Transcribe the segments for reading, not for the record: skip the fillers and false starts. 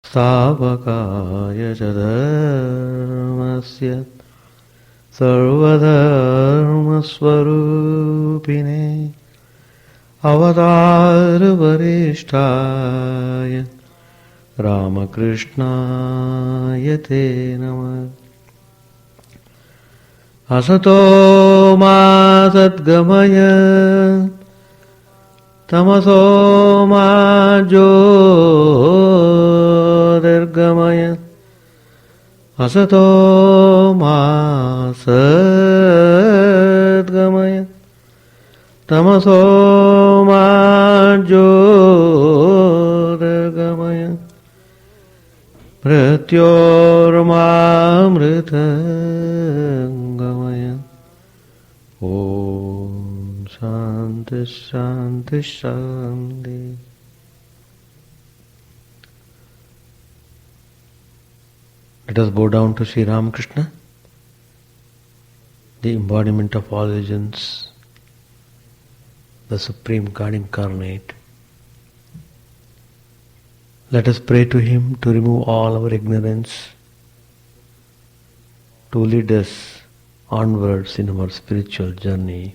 Stavakaya Chadharmasya Sarvadharmasvarupine Avadara Varishtaya Ramakrishna Te Namah. Asato ma sadgamaya tamaso ma jyotirgamaya asato ma sadgamaya tamaso ma jyotirgamaya Pratyormamritangamaya. Om Shanti Shanti Shanti. Let us bow down to Sri Ramakrishna, the embodiment of all religions, the Supreme God incarnate. Let us pray to Him to remove all our ignorance, to lead us onwards in our spiritual journey.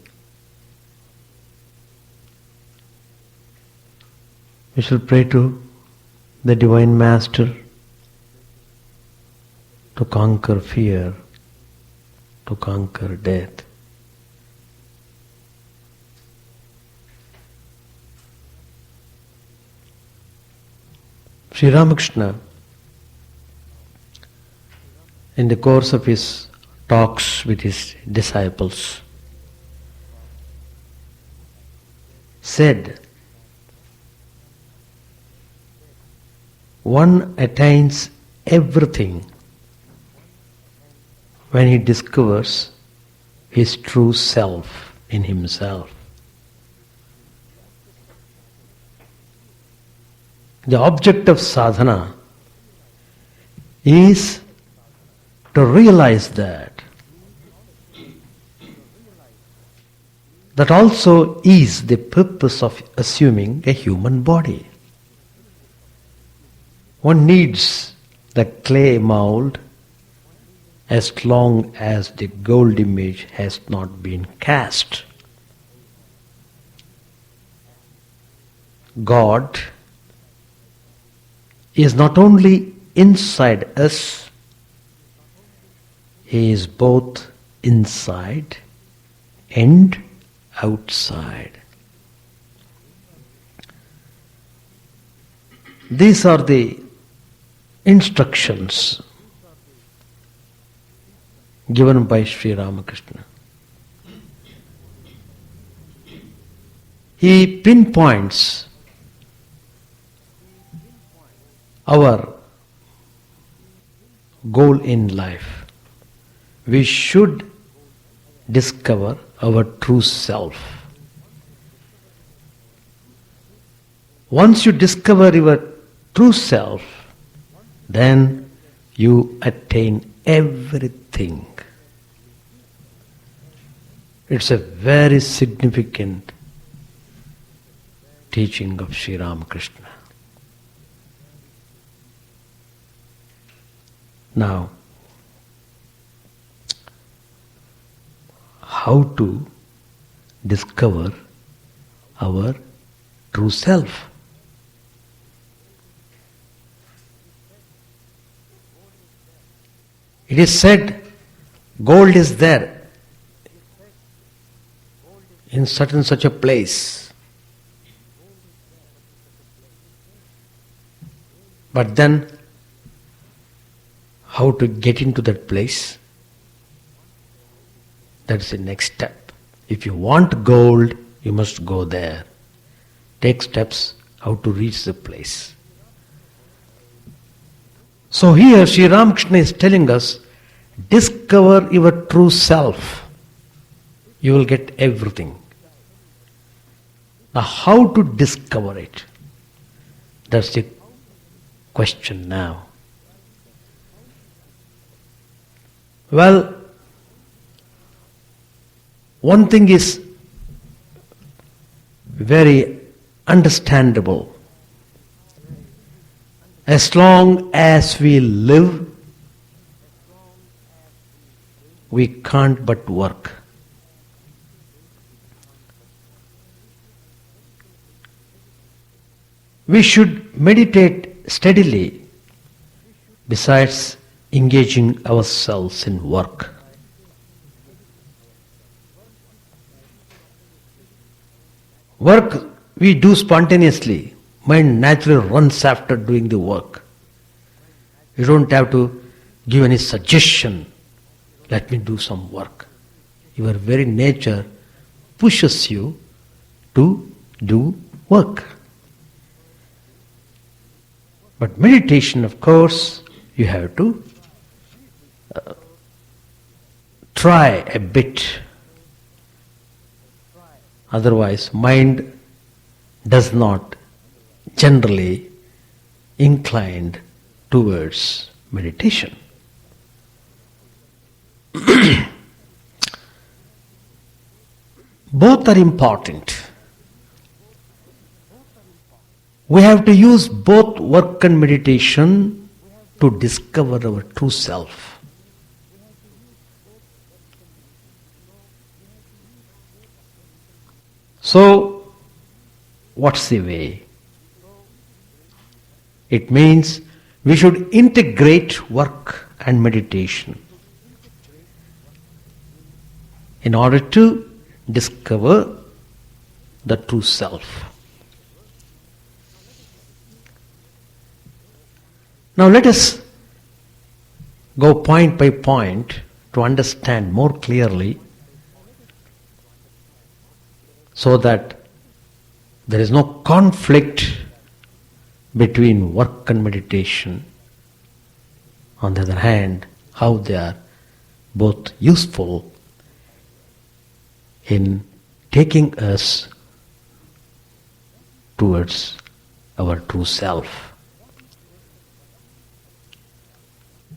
We shall pray to the Divine Master to conquer fear, to conquer death. Sri Ramakrishna, in the course of his talks with his disciples, said, one attains everything when he discovers his true self in himself. The object of sadhana is to realize that also is the purpose of assuming a human body. One needs the clay mold as long as the gold image has not been cast. God is not only inside us, He is both inside and outside. These are the instructions given by Sri Ramakrishna. He pinpoints our goal in life. We should discover our true self. Once you discover your true self, then you attain everything. It's a very significant teaching of Sri Ramakrishna. Now, how to discover our true self? It is said, gold is there in such a place. But then, how to get into that place? That's the next step. If you want gold, you must go there. Take steps how to reach the place. So here Sri Ramakrishna is telling us, discover your true self. You will get everything. Now how to discover it? That's the question now. Well, one thing is very understandable. As long as we live, we can't but work. We should meditate steadily besides engaging ourselves in work. Work we do spontaneously. Mind naturally runs after doing the work. You don't have to give any suggestion, let me do some work. Your very nature pushes you to do work. But meditation, of course, you have to try a bit. Otherwise, mind does not generally inclined towards meditation. Both are important. We have to use both work and meditation to discover our true self. So, what's the way? It means we should integrate work and meditation in order to discover the true self. Now let us go point by point to understand more clearly so that there is no conflict between work and meditation. On the other hand, how they are both useful in taking us towards our true self.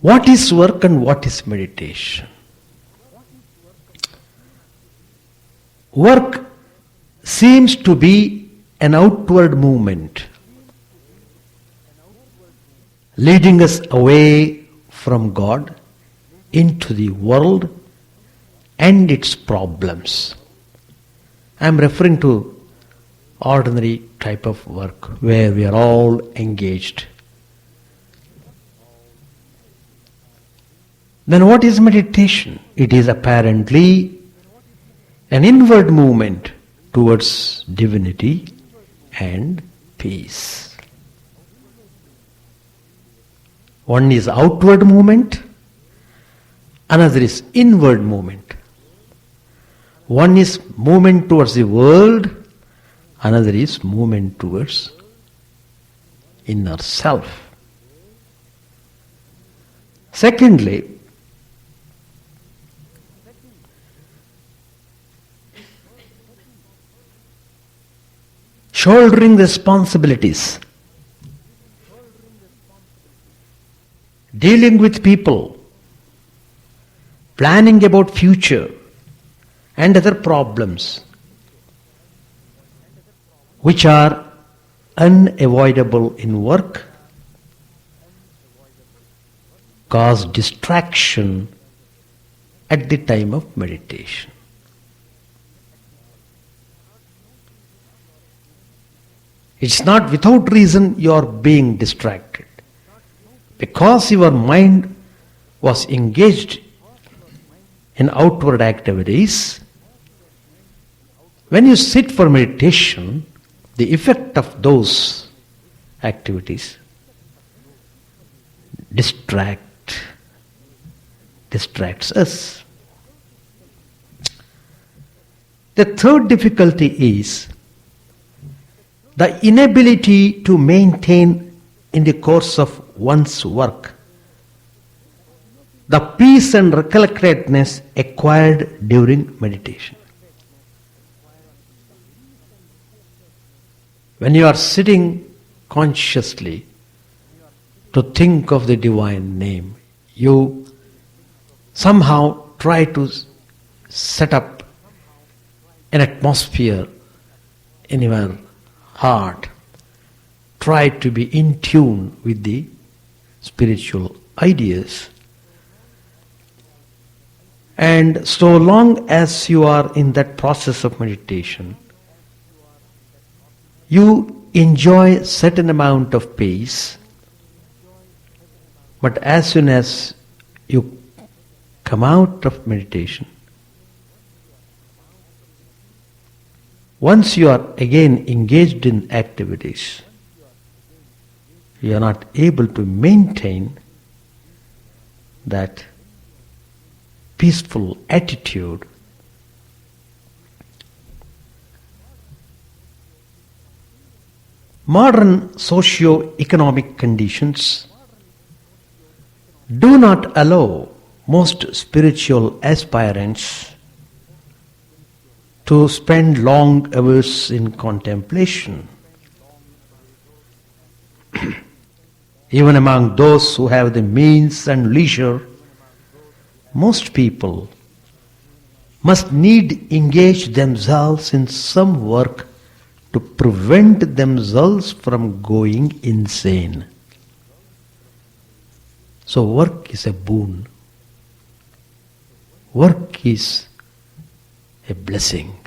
What is work and what is meditation? Work seems to be an outward movement, leading us away from God into the world and its problems. I am referring to ordinary type of work where we are all engaged. Then what is meditation? It is apparently an inward movement towards divinity and peace. One is outward movement, another is inward movement. One is movement towards the world, another is movement towards inner self. Secondly, shouldering responsibilities, dealing with people, planning about future and other problems which are unavoidable in work, cause distraction at the time of meditation. It's not without reason you are being distracted. Because your mind was engaged in outward activities, when you sit for meditation, the effect of those activities distracts us. The third difficulty is the inability to maintain in the course of one's work the peace and recollectedness acquired during meditation. When you are sitting consciously to think of the divine name, you somehow try to set up an atmosphere in your heart try to be in tune with the spiritual ideas. And so long as you are in that process of meditation, you enjoy certain amount of peace, but as soon as you come out of meditation, once you are again engaged in activities, you are not able to maintain that peaceful attitude. Modern socio-economic conditions do not allow most spiritual aspirants to spend long hours in contemplation. Even among those who have the means and leisure, most people must need engage themselves in some work to prevent themselves from going insane. So work is a boon. Work is a blessing.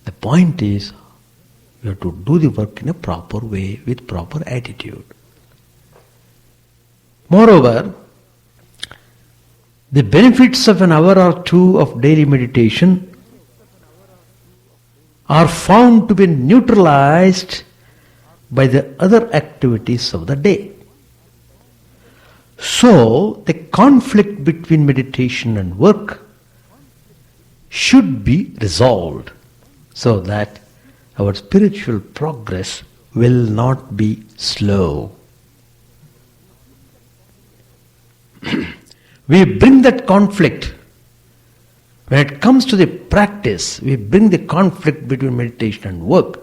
The point is, you have to do the work in a proper way with proper attitude. Moreover, the benefits of an hour or two of daily meditation are found to be neutralized by the other activities of the day. So, the conflict between meditation and work should be resolved so that our spiritual progress will not be slow. We bring that conflict. When it comes to the practice, we bring the conflict between meditation and work.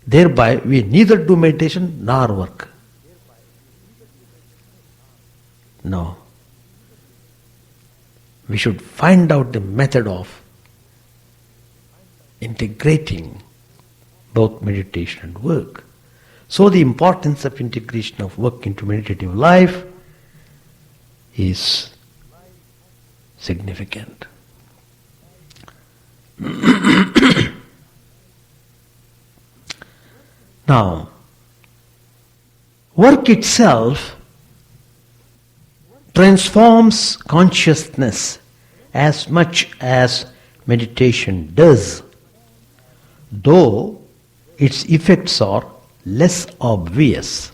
Thereby, we neither do meditation nor work. No. We should find out the method of integrating both meditation and work. So the importance of integration of work into meditative life is significant. Now, work itself transforms consciousness as much as meditation does, though its effects are less obvious.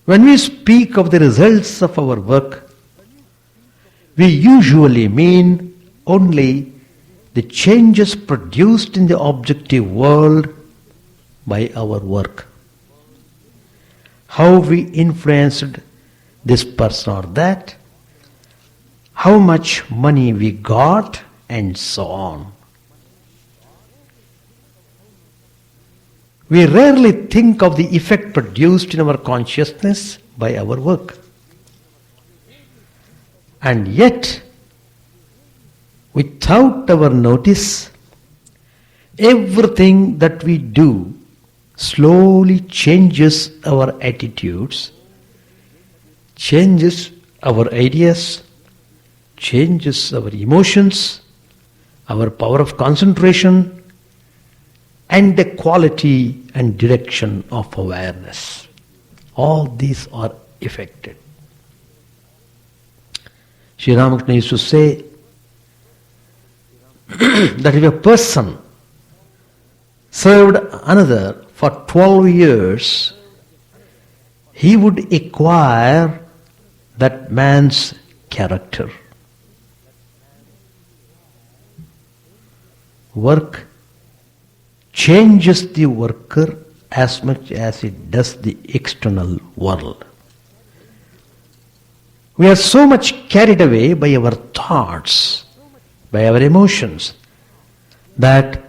When we speak of the results of our work, we usually mean only the changes produced in the objective world by our work. How we influenced this person or that, how much money we got, and so on. We rarely think of the effect produced in our consciousness by our work. And yet, without our notice, everything that we do slowly changes our attitudes, changes our ideas, changes our emotions, our power of concentration, and the quality and direction of awareness. All these are affected. Sri Ramakrishna used to say that if a person served another for 12 years, he would acquire that man's character. Work changes the worker as much as it does the external world. We are so much carried away by our thoughts, by our emotions, that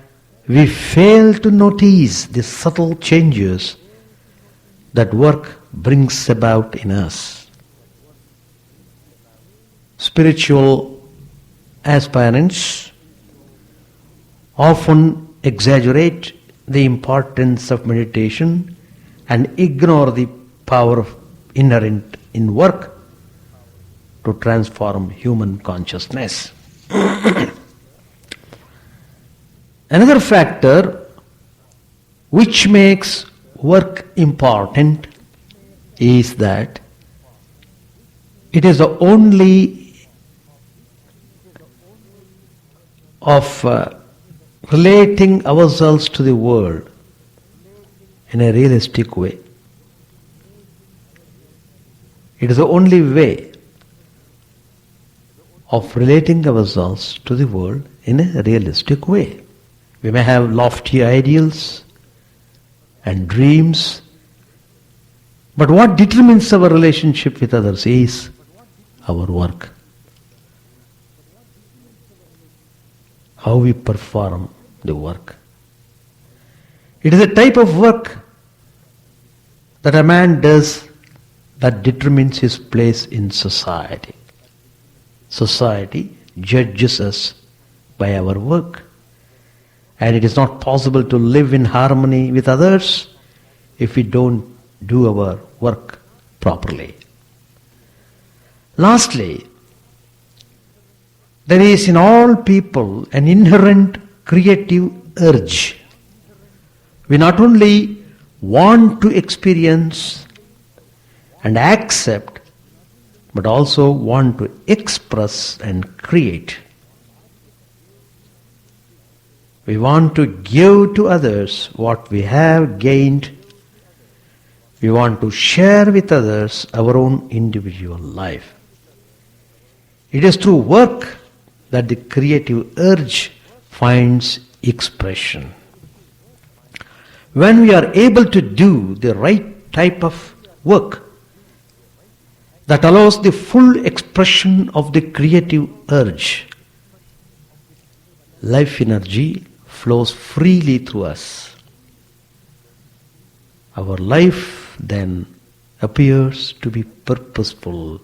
we fail to notice the subtle changes that work brings about in us. Spiritual aspirants often exaggerate the importance of meditation and ignore the power inherent in work to transform human consciousness. Another factor which makes work important is that it is the only of relating ourselves to the world in a realistic way. It is the only way of relating ourselves to the world in a realistic way. We may have lofty ideals and dreams, but what determines our relationship with others is our work. How we perform the work. It is a type of work that a man does that determines his place in society. Society judges us by our work. And it is not possible to live in harmony with others if we don't do our work properly. Lastly, there is in all people an inherent creative urge. We not only want to experience and accept, but also want to express and create. We want to give to others what we have gained. We want to share with others our own individual life. It is through work that the creative urge finds expression. When we are able to do the right type of work that allows the full expression of the creative urge, life energy flows freely through us. Our life then appears to be purposeful,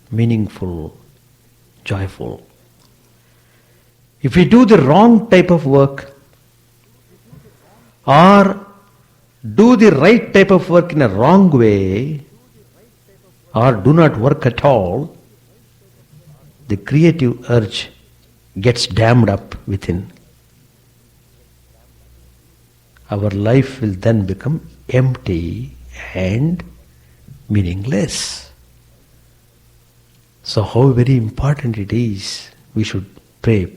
meaningful, joyful. If we do the wrong type of work or do the right type of work in a wrong way or do not work at all, the creative urge gets dammed up within. Our life will then become empty and meaningless. So how very important it is, we should pay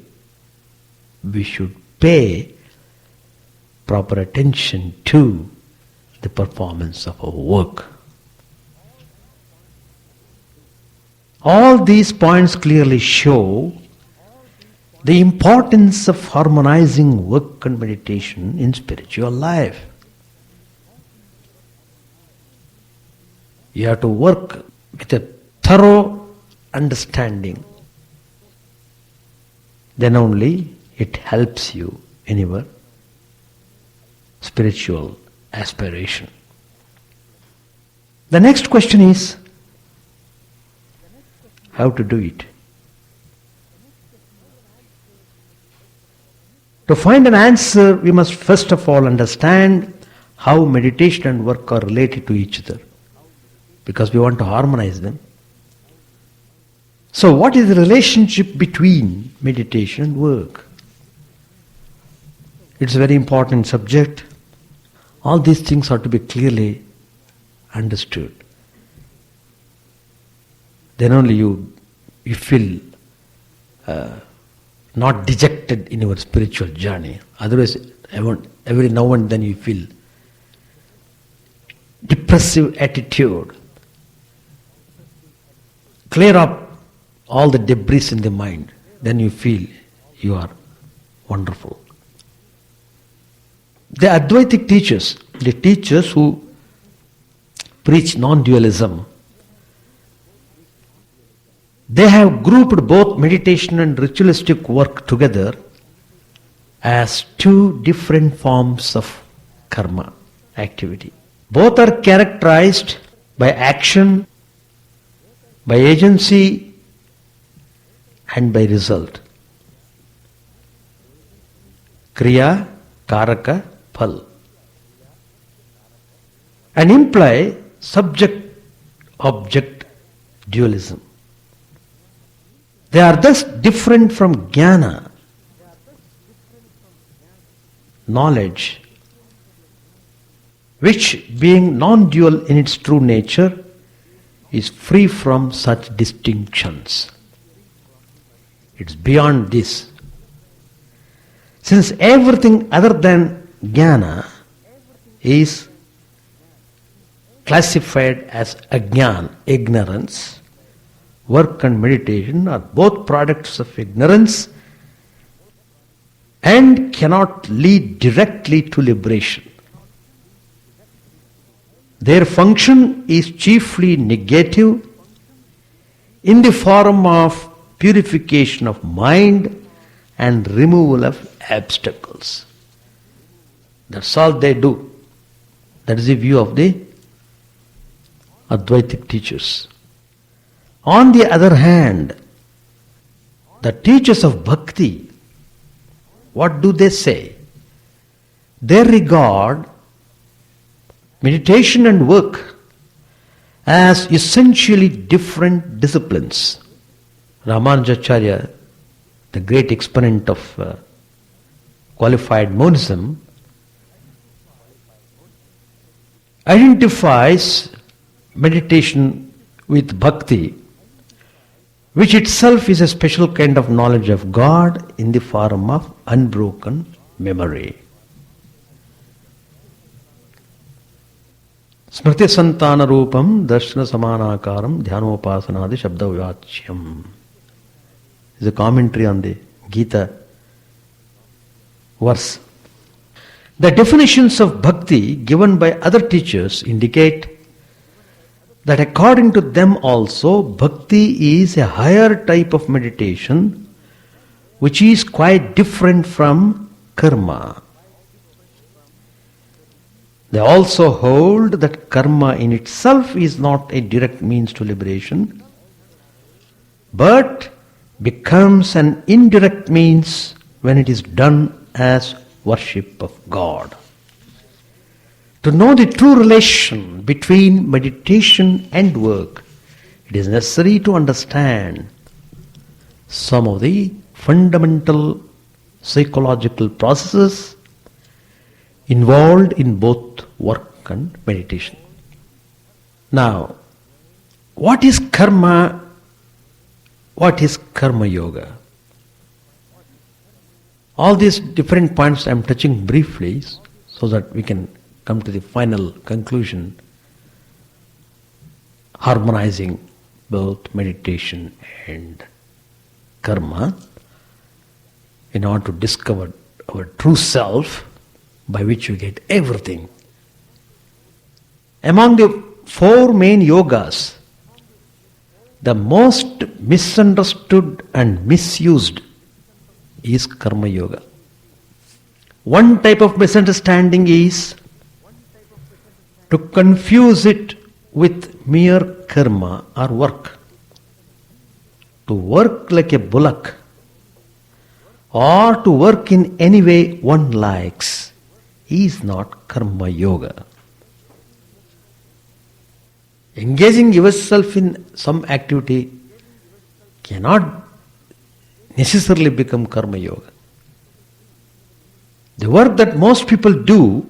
proper attention to the performance of our work. All these points clearly show the importance of harmonizing work and meditation in spiritual life. You have to work with a thorough understanding. Then only it helps you in your spiritual aspiration. The next question is, how to do it? To find an answer, we must first of all understand how meditation and work are related to each other, because we want to harmonize them. So what is the relationship between meditation and work? It's a very important subject. All these things are to be clearly understood. Then only you feel not dejected in your spiritual journey. Otherwise, every now and then you feel depressive attitude. Clear up all the debris in the mind. Then you feel you are wonderful. The Advaitic teachers, the teachers who preach non-dualism, they have grouped both meditation and ritualistic work together as two different forms of karma, activity. Both are characterized by action, by agency, and by result. Kriya karaka, phal, and imply subject-object dualism. They are thus different from jnana, knowledge, which, being non-dual in its true nature, is free from such distinctions. It's beyond this. Since everything other than jnana is classified as ajnana, ignorance, work and meditation are both products of ignorance and cannot lead directly to liberation. Their function is chiefly negative in the form of purification of mind and removal of obstacles. That's all they do. That is the view of the Advaitic teachers. On the other hand, the teachers of bhakti, what do they say? They regard meditation and work as essentially different disciplines. Ramanujacharya, the great exponent of qualified monism, identifies meditation with bhakti, which itself is a special kind of knowledge of God in the form of unbroken memory. Smriti santana rupam darshana samanakaram dhyanopasanadi shabdavachyam is a commentary on the Gita verse. The definitions of bhakti given by other teachers indicate that according to them also, bhakti is a higher type of meditation which is quite different from karma. They also hold that karma in itself is not a direct means to liberation, but becomes an indirect means when it is done as worship of God. To know the true relation between meditation and work, it is necessary to understand some of the fundamental psychological processes involved in both work and meditation. Now, what is karma? What is karma yoga? All these different points I am touching briefly so that we can come to the final conclusion, harmonizing both meditation and karma in order to discover our true self, by which you get everything. Among the four main yogas, the most misunderstood and misused is karma yoga. One type of misunderstanding is to confuse it with mere karma or work. To work like a bullock or to work in any way one likes is not karma yoga. Engaging yourself in some activity cannot necessarily become karma yoga. The work that most people do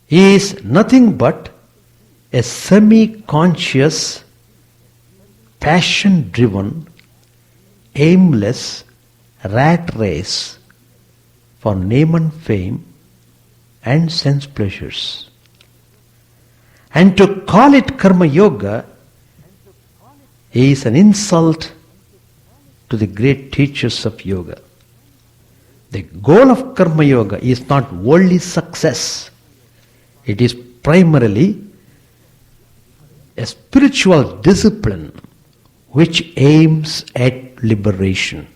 is nothing but a semi-conscious, passion-driven, aimless rat race for name and fame and sense pleasures. And to call it karma yoga is an insult to the great teachers of yoga. The goal of karma yoga is not worldly success. It is primarily a spiritual discipline which aims at liberation.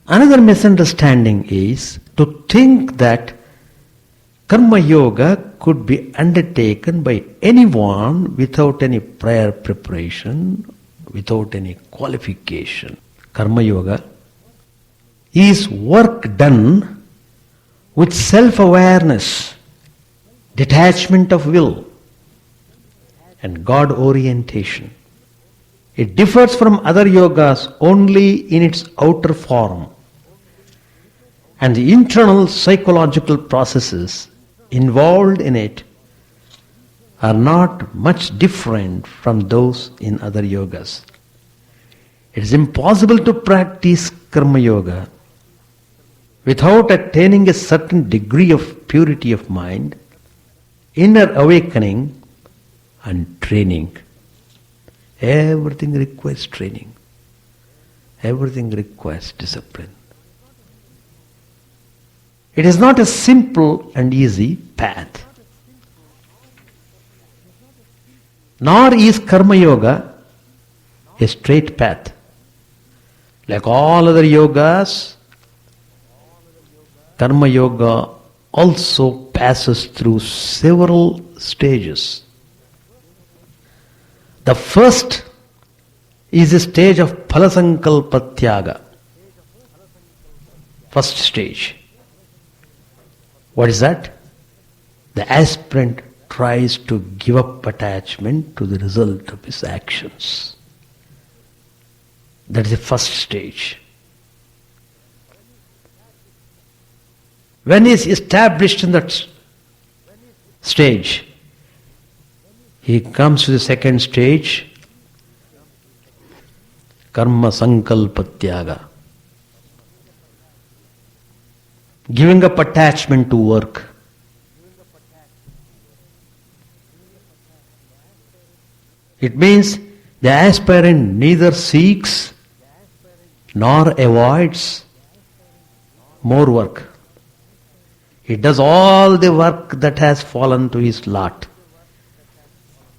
Another misunderstanding is to think that karma yoga could be undertaken by anyone without any prior preparation, without any qualification. Karma yoga is work done with self-awareness, detachment of will, and God orientation. It differs from other yogas only in its outer form, and the internal psychological processes involved in it are not much different from those in other yogas. It is impossible to practice karma yoga without attaining a certain degree of purity of mind, inner awakening, and training. Everything requires training. Everything requires discipline. It is not a simple and easy path. Nor is karma yoga a straight path. Like all other yogas, karma yoga also passes through several stages. The first is the stage of phalasankalpa tyaga. First stage. What is that? The aspirant tries to give up attachment to the result of his actions. That is the first stage. When he is established in that stage, he comes to the second stage, karma sankalpa tyaga. Giving up attachment to work. It means the aspirant neither seeks nor avoids more work. He does all the work that has fallen to his lot,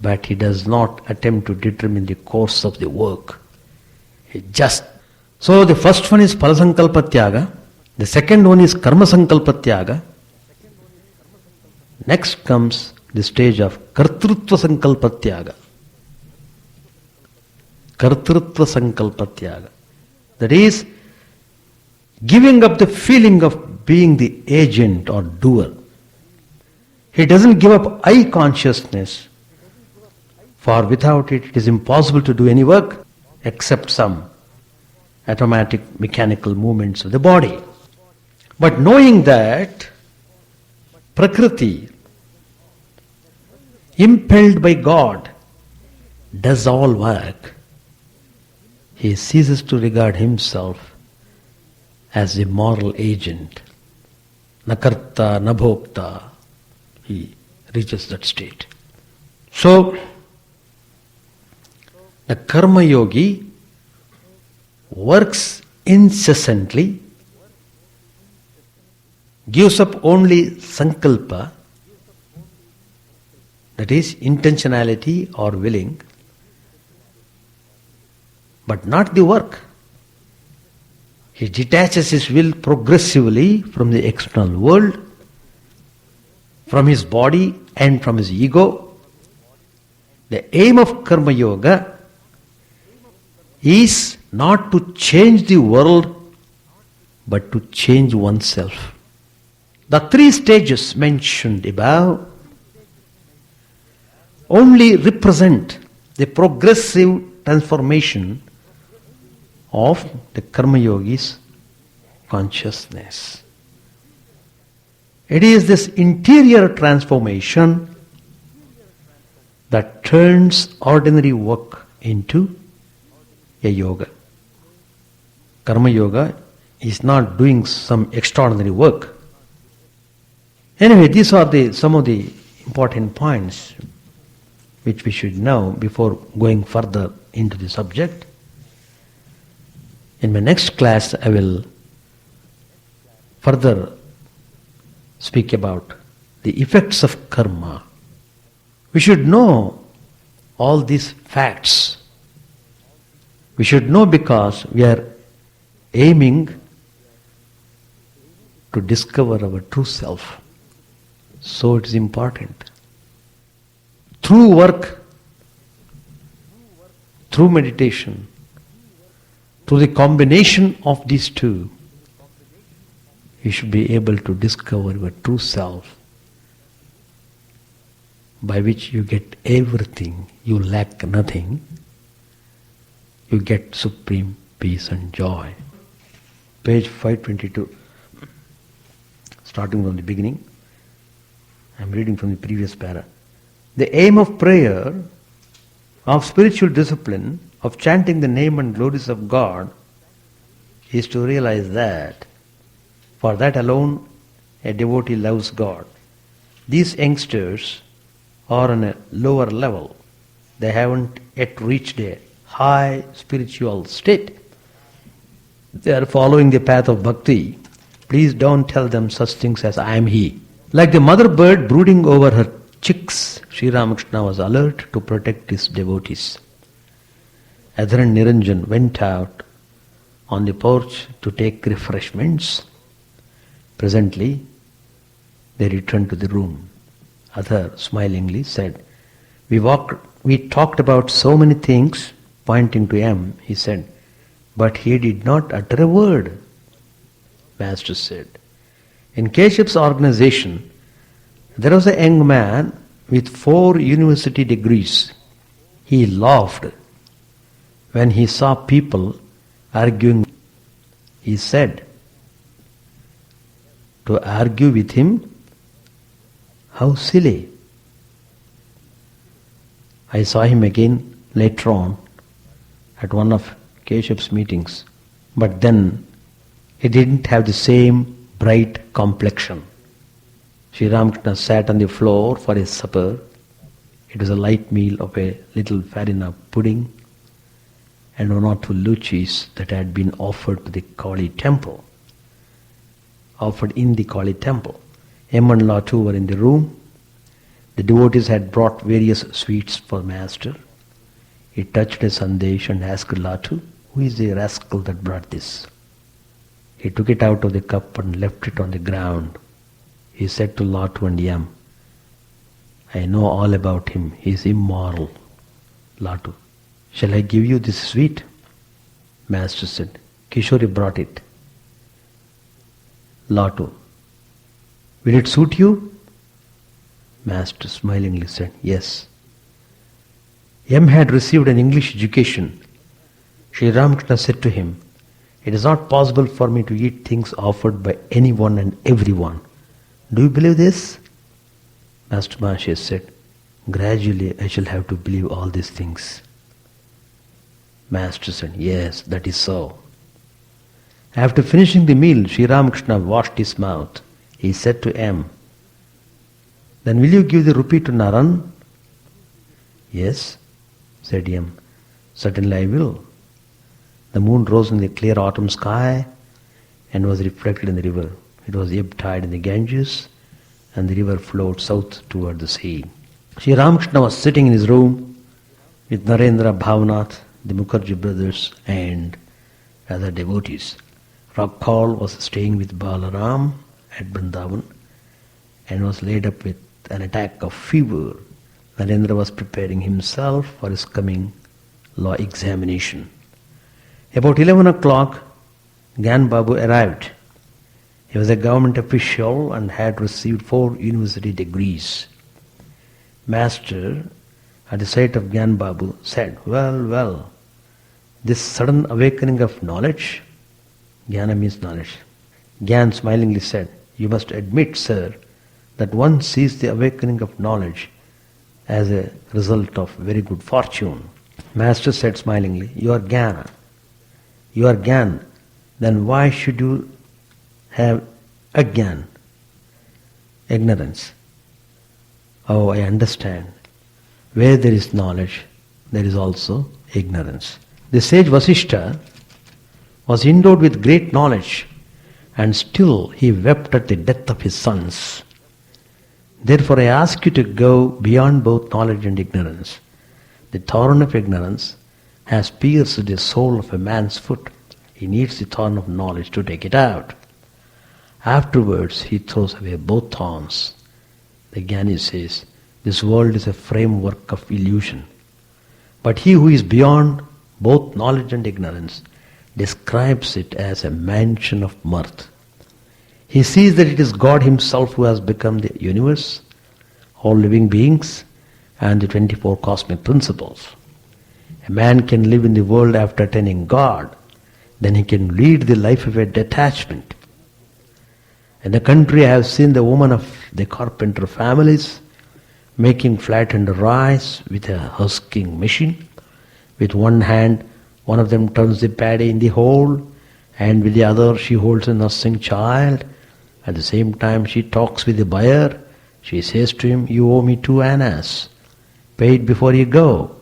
but he does not attempt to determine the course of the work. So the first one is phalasankalpa tyaga, the second one is karma sankalpa tyaga. Next comes the stage of kartrutva sankalpa tyaga. Kartrutva sankalpa tyaga. That is, giving up the feeling of being the agent or doer. He doesn't give up I consciousness, for without it, it is impossible to do any work except some automatic mechanical movements of the body. But knowing that Prakriti, impelled by God, does all work, he ceases to regard himself as a moral agent. Na karta, na bhokta. He reaches that state. So, the karma yogi works incessantly, gives up only sankalpa, that is intentionality or willing, but not the work. He detaches his will progressively from the external world, from his body and from his ego. The aim of karma yoga is not to change the world, but to change oneself. The three stages mentioned above only represent the progressive transformation of the karma yogi's consciousness. It is this interior transformation that turns ordinary work into a yoga. Karma yoga is not doing some extraordinary work. Anyway, these are some of the important points which we should know before going further into the subject. In my next class, I will further speak about the effects of karma. We should know all these facts. We should know because we are aiming to discover our true self. So it is important. Through work, through meditation, through the combination of these two, You should be able to discover your true self, by which you get everything, you lack nothing, you get supreme peace and joy. Page 522, starting from the beginning. I am reading from the previous para. The aim of prayer, of spiritual discipline, of chanting the name and glories of God is to realize that for that alone a devotee loves God. These youngsters are on a lower level. They haven't yet reached a high spiritual state. They are following the path of bhakti. Please don't tell them such things as I am he. Like the mother bird brooding over her chicks, Sri Ramakrishna was alert to protect his devotees. Adharan Niranjan went out on the porch to take refreshments. Presently, they returned to the room. Adhar smilingly said, We talked about so many things, pointing to M, he said, but he did not utter a word. Master said, in Keshav's organization, there was a young man with 4 university degrees. He laughed when he saw people arguing. He said, to argue with him, how silly. I saw him again later on at one of Keshav's meetings, but then he didn't have the same bright complexion. Sri Ramakrishna sat on the floor for his supper. It was a light meal of a little farina pudding and 1 or 2 luchis that had been offered to the Kali temple. Offered in the Kali temple. M and Latu were in the room. The devotees had brought various sweets for Master. He touched a sandesh and asked Latu, who is the rascal that brought this? He took it out of the cup and left it on the ground. He said to Latu and Yam, I know all about him. He is immoral. Latu, shall I give you this sweet? Master said, Kishori brought it. Latu, will it suit you? Master smilingly said, yes. M had received an English education. Sri Ramakrishna said to him, it is not possible for me to eat things offered by anyone and everyone. Do you believe this? Master Maharshi said, gradually I shall have to believe all these things. Master said, yes, that is so. After finishing the meal, Sri Ramakrishna washed his mouth. He said to M, then will you give the rupee to Naran? Yes, said M, certainly I will. The moon rose in the clear autumn sky and was reflected in the river. It was ebb tide in the Ganges and the river flowed south toward the sea. Sri Ramakrishna was sitting in his room with Narendra, Bhavanath, the Mukherjee brothers and other devotees. Rakhal was staying with Balaram at Vrindavan and was laid up with an attack of fever. Narendra was preparing himself for his coming law examination. About 11 o'clock, Gyan Babu arrived. He was a government official and had received 4 university degrees. Master, at the sight of Gyan Babu, said, well, this sudden awakening of knowledge, Jnana means knowledge. Gyan smilingly said, you must admit, sir, that one sees the awakening of knowledge as a result of very good fortune. Master said smilingly, you are Jnana. You are Gyan. Then why should you have Agyan, ignorance? Oh, I understand. Where there is knowledge, there is also ignorance. The sage Vasishtha was endowed with great knowledge, and still he wept at the death of his sons. Therefore I ask you to go beyond both knowledge and ignorance. The thorn of ignorance has pierced the sole of a man's foot. He needs the thorn of knowledge to take it out. Afterwards he throws away both thorns. The Jnani says, this world is a framework of illusion. But he who is beyond both knowledge and ignorance describes it as a mansion of mirth. He sees that it is God himself who has become the universe, all living beings, and the 24 cosmic principles. A man can live in the world after attaining God, then he can lead the life of a detachment. In the country I have seen the women of the carpenter families making flattened rice with a husking machine. With one hand, one of them turns the paddy in the hole, and with the other she holds a nursing child. At the same time she talks with the buyer. She says to him, "You owe me 2 annas. Pay it before you go."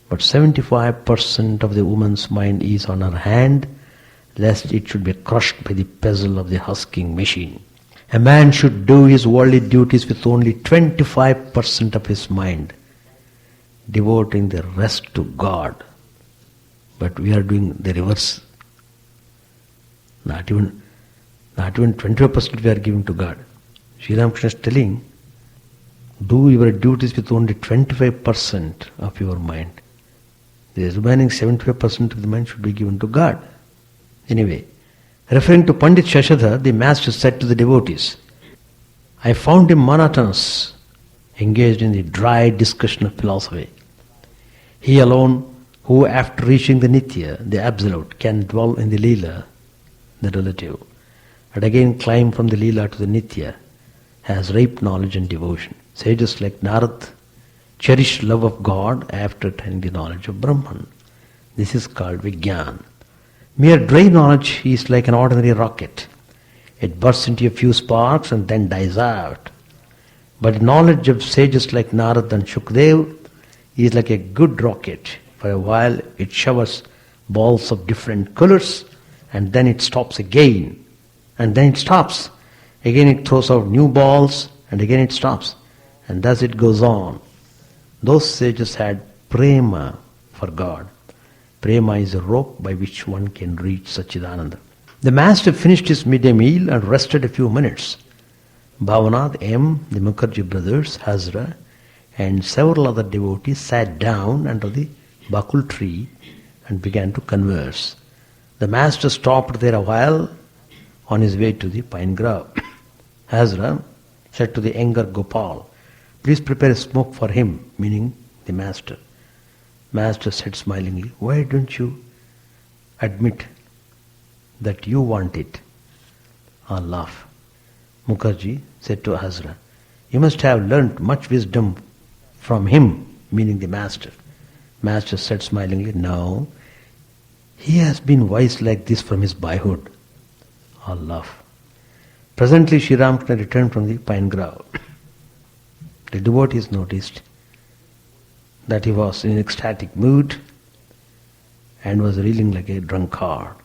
But 75% of the woman's mind is on her hand, lest it should be crushed by the pestle of the husking machine. A man should do his worldly duties with only 25% of his mind, devoting the rest to God. But we are doing the reverse. Not even 25% we are giving to God. Sri Ramakrishna is telling, do your duties with only 25% of your mind. The remaining 75% of the mind should be given to God. Anyway, referring to Pandit Shashadhar, the master said to the devotees, "I found him monotonous, engaged in the dry discussion of philosophy. He alone, who after reaching the Nitya, the Absolute, can dwell in the Leela, the relative, and again climb from the Leela to the Nitya, has ripe knowledge and devotion. Sages like Narad cherish love of God after attaining the knowledge of Brahman. This is called Vijnana. Mere dry knowledge is like an ordinary rocket. It bursts into a few sparks and then dies out. But the knowledge of sages like Narad and Shukdev is like a good rocket. For a while it showers balls of different colors, and then it stops again. And then it stops. Again it throws out new balls, and again it stops. And thus it goes on. Those sages had prema for God. Prema is a rope by which one can reach Sachidananda. The master finished his midday meal and rested a few minutes. Bhavanath M., the Mukherjee brothers, Hazra, and several other devotees sat down under the bakul tree and began to converse. The master stopped there a while on his way to the pine grove. Hazra said to the younger Gopal, "Please prepare a smoke for him," meaning the master. Master said smilingly, "Why don't you admit that you want it?" A laugh. Mukherjee said to Hazra, "You must have learnt much wisdom from him," meaning the master. Master said smilingly, "No, he has been wise like this from his boyhood." A laugh. Presently Sri Ramakrishna returned from the pine grove. The devotees noticed that he was in ecstatic mood and was reeling like a drunkard.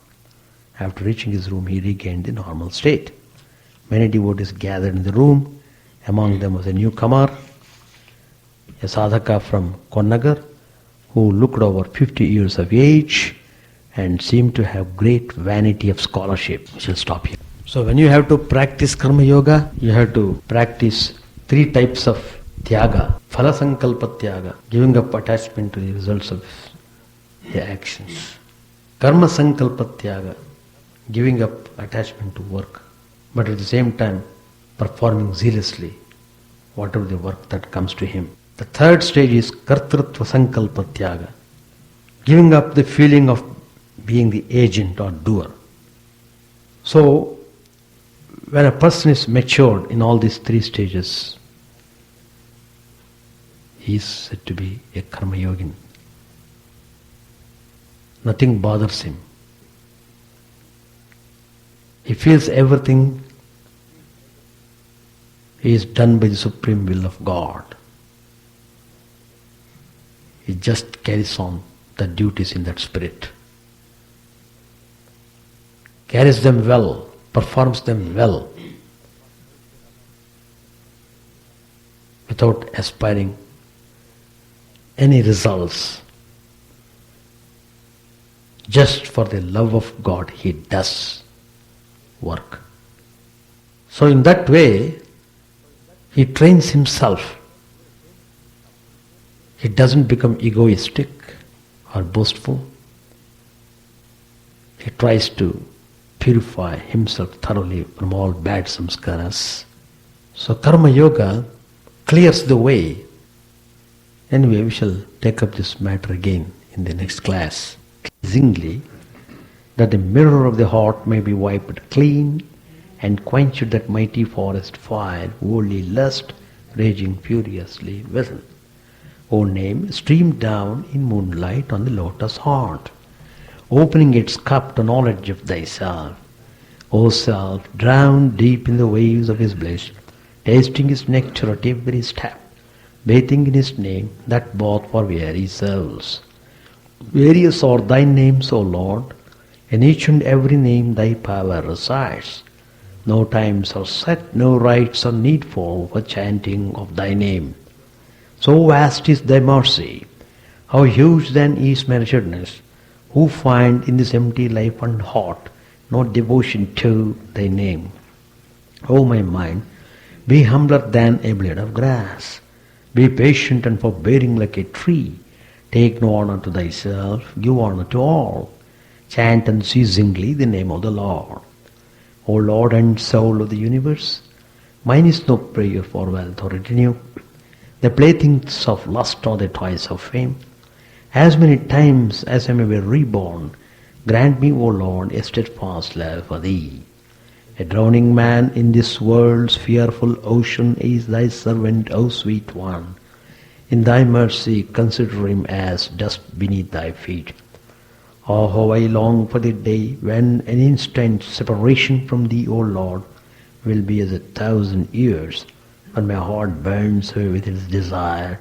After reaching his room, he regained the normal state. Many devotees gathered in the room. Among them was a newcomer, a sadhaka from Konnagar, who looked over 50 years of age and seemed to have great vanity of scholarship. We shall stop here. So when you have to practice karma yoga, you have to practice 3 types of tyaga. Phala sankalpa tyaga, giving up attachment to the results of the actions. Karma sankalpa tyaga, giving up attachment to work, but at the same time performing zealously whatever the work that comes to him. The third stage is kartrutva sankalpa tyaga, giving up the feeling of being the agent or doer. So when a person is matured in all these 3 stages, he is said to be a karma yogin. Nothing bothers him. He feels everything is done by the supreme will of God. He just carries on the duties in that spirit. Carries them well, performs them well, without aspiring any results. Just for the love of God, he does work. So in that way, he trains himself. He doesn't become egoistic or boastful. He tries to purify himself thoroughly from all bad samskaras. So karma yoga clears the way. Anyway, we shall take up this matter again in the next class. Pleasingly, that the mirror of the heart may be wiped clean and quenched that mighty forest fire, worldly lust raging furiously within. O name, stream down in moonlight on the lotus heart, opening its cup to knowledge of thyself. O self, drowned deep in the waves of his bliss, tasting his nectar at every step, bathing in his name that bought for weary souls. Various are thy names, O Lord, in each and every name thy power resides. No times are set, no rites are needful for chanting of thy name. So vast is thy mercy, how huge then is measuredness, who find in this empty life and heart no devotion to thy name. O my mind, be humbler than a blade of grass. Be patient and forbearing like a tree. Take no honor to thyself, give honor to all. Chant unceasingly the name of the Lord. O Lord and soul of the universe, mine is no prayer for wealth or retinue, the playthings of lust or the toys of fame. As many times as I may be reborn, grant me, O Lord, a steadfast love for thee. A drowning man in this world's fearful ocean is thy servant, O sweet one. In thy mercy consider him as dust beneath thy feet. Oh, how I long for the day when an instant separation from thee, O Lord, will be as 1,000 years, when my heart burns with its desire,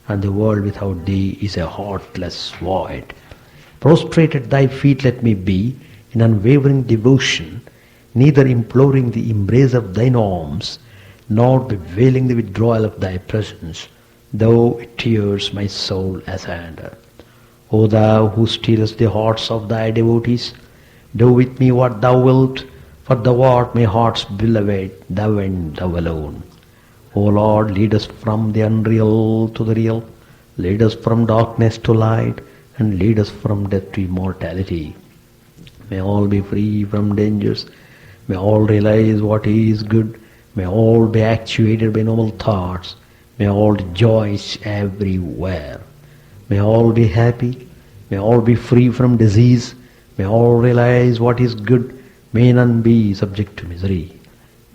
and the world without thee is a heartless void. Prostrate at thy feet let me be, in unwavering devotion, neither imploring the embrace of thine arms, nor bewailing the withdrawal of thy presence, though it tears my soul asunder. O thou who stealest the hearts of thy devotees, do with me what thou wilt, for thou art my heart's beloved, thou and thou alone. O Lord, lead us from the unreal to the real, lead us from darkness to light, and lead us from death to immortality. May all be free from dangers, may all realize what is good, may all be actuated by noble thoughts, may all rejoice everywhere. May all be happy, may all be free from disease, may all realize what is good, may none be subject to misery.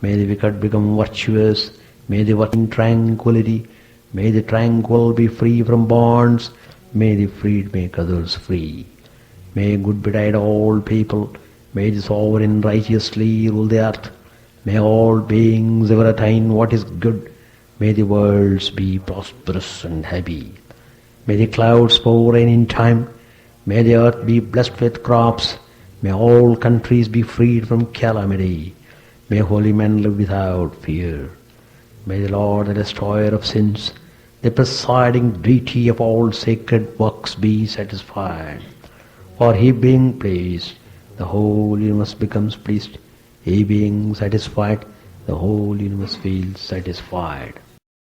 May the wicked become virtuous, may the virtuous in tranquility, may the tranquil be free from bonds, may the freed make others free. May good betide all people, may the sovereign righteously rule the earth, may all beings ever attain what is good, may the worlds be prosperous and happy. May the clouds pour rain in time, may the earth be blessed with crops, may all countries be freed from calamity, may holy men live without fear. May the Lord, the destroyer of sins, the presiding deity of all sacred works be satisfied. For he being pleased, the whole universe becomes pleased. He being satisfied, the whole universe feels satisfied.